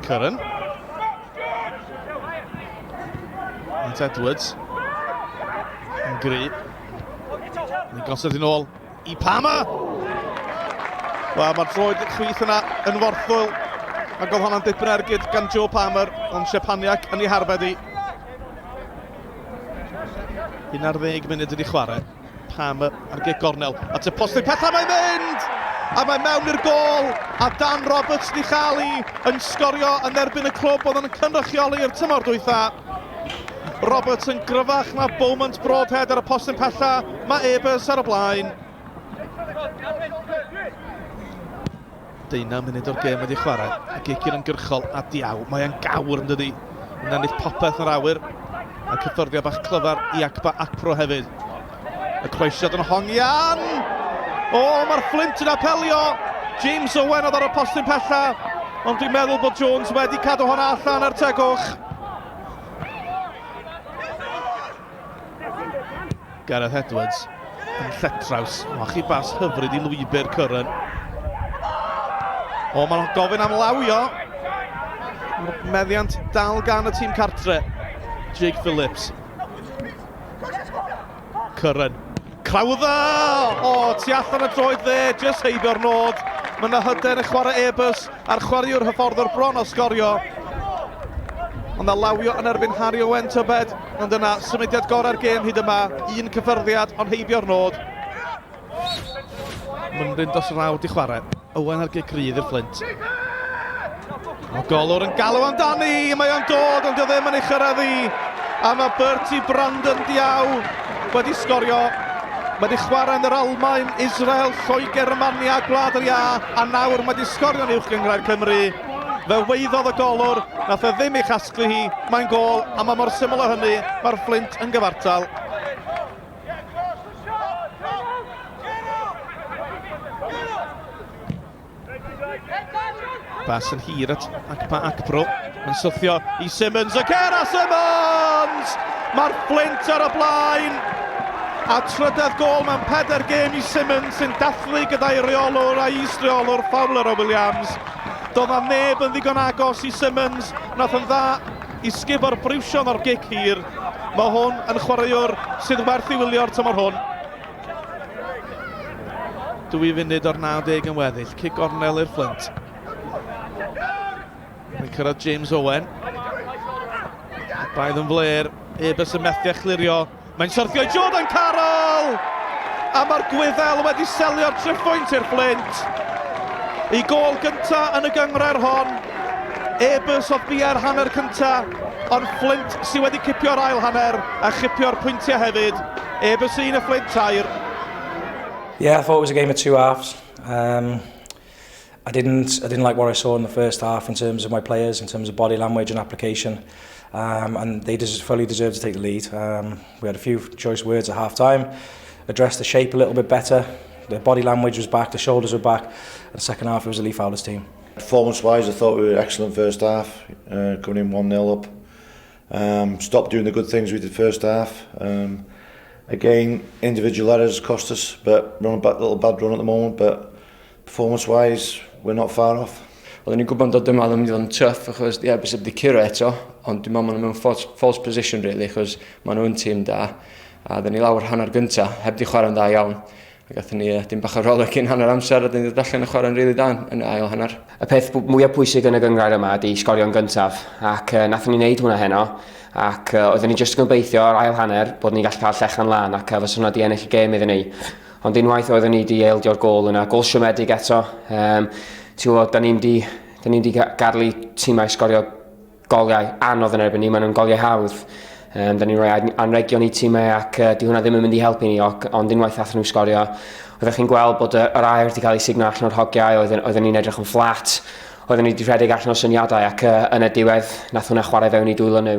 Curran. And Edwards. Yn gry. Ni'n gosod yn ôl I Palmer. Wel, mae'r droed chwith yna yn warthwyl. Ac oedd hwnna'n dipyn ergyd gan Joe Palmer, ond Siepaniac yn ei harbed I. 11 munud wedi chwarae. Palmer ar gig gornel. A te postyn pethau mae'n mynd! A mae mewn i'r gol. A Dan Roberts di chael I yn sgorio yn erbyn y clwb oedd yn cynrychioli'r tymor dwytha. Roberts yn gryfach na Beaumont Broadhead ar y postyn pella. Mae Airbus ar y blaen. 19 munud o'r gêm wedi chwarae. A gigir yn gyrchol a diaw. Mae'n gawr yn dydi. Yn ennill popeth yr awyr. A cyffyrddio bach clyfar I Acba Acpro hefyd. Y croesiad yn hongian! O, mae'r Fflint yn apelio! James Owen oedd ar y postyn pella. Ond dwi'n meddwl bod Jones wedi cadw hwnna allan ar tegwch. Gareth Edwards yn lletraws. O, chi bas hyfryd I lwybr Curran. O, mae'n gofyn am lawio. Meddiant dal gan y tîm cartre. Jake Phillips. Curran. Crawdda! O, tu allan y droed dde, just heibio'r nod. Mae yna hyden y chwarae Airbus a'r chwaraewr hyfforddwr bron o sgorio. Ond na lawio yn erbyn Harry Owen tybed. Ond yna, symudiad gorau'r gêm hyd yma. Un cyffyrddiad, ond heibio'r nod. Mynryn dos rawd I chwarae. Owen ar gig rydd i'r Fflint. O, golwr yn galw amdani. Mae o'n dod, ond o ddim yn ei chyrraeddu. A mae Bertie Brandon diaw wedi sgorio. Mae wedi chwarae yn yr Almaen, Israel, Lloegr, Germania, Gwlad yr Ia, a nawr mae wedi sgorio yn uwch gyngrair Cymru. Fe weiddodd y golwr, nath e ddim ei chasglu hi, mae'n gol, a mae mor syml o hynny, mae'r Fflint yn gyfartal. Bas yn hir at Acba Acpro, yn swthio I Simmons, y cer a Simmons! Mae'r Fflint ar y blaen! A trydedd gol mewn 4 gêm I Simmons sy'n dathlu gyda'i reolwr a is-reolwr Fowler o Williams. Doedd na neb yn ddigon agos I Simmons, nath yn dda I sgifo'r briwsion o'r gig hir. Mae hwn yn chwaraewr sydd werth I wylio'r tymor hwn. 2 funud o'r 90 yn weddill, cig gornel i'r Fflint. Mae'n cyrraedd James Owen. Baedd yn fler, Airbus yn methu chlirio. Mae'n syrthio I Jordan Carroll! A mae'r Gwyddel wedi selio'r triphwynt i'r Fflint. I gol gynta yn y gyngrair hon. Airbus oedd bia'r hanner cynta, ond Fflint sydd wedi cipio'r ail hanner a chipio'r pwyntiau hefyd. Airbus 1 y Fflint 2. Yeah, I thought it was a game of 2 halves. I didn't like what I saw in the first half in terms of my players, in terms of body language and application. And they fully deserved to take the lead. We had a few choice words at half-time, addressed the shape a little bit better, the body language was back, the shoulders were back, and the second half it was a Lee Fowler's team. Performance-wise, I thought we were excellent first half, coming in 1-0 up. Stopped doing the good things we did first half. Again, individual errors cost us, but we're on a little bad run at the moment, but performance-wise, we're not far off. Oedden ni'n gwybod dod yma ddim wedi fod yn tuff achos Airbus wedi curo eto, ond dwi'n meddwl maen nhw mewn false position really, achos maen nhw'n tîm da. A oedden ni lawr hanner gynta, heb di chwarae'n da iawn. A gathon ni dim bach o roleg cyn hanner amser, a oedden ni ddod allan y chwarae'n rili da yn ail hanner. Y peth mwyaf pwysig yn y gyngrair yma ydi sgorio'n gyntaf, ac nathon ni wneud hwnna heno, ac oedden ni jyst yn gobeithio o'r ail hanner bod ni'n gallu cael llechan lan ac fysa hwnna di ennill y gêm iddyn ni. Ond unwaith oedden ni di eildio'r gol yna, gol siomedig eto. Ti'n gwybod, da ni'n di gadlu tîmau sgorio goliau anodd yn erbyn ni, maen nhw'n goliau hawdd. Da ni'n rhoi anregion I tîmau ac di hwnna ddim yn mynd I helpu ni, ond unwaith athyn nhw sgorio. Oeddech chi'n gweld bod yr air wedi cael ei signo allan o'r hogiau, oedden ni'n edrych yn fflat, oedden ni wedi rhedeg allan o syniadau ac yn y diwedd nath hwnna chwarae fewn I dwylo nhw.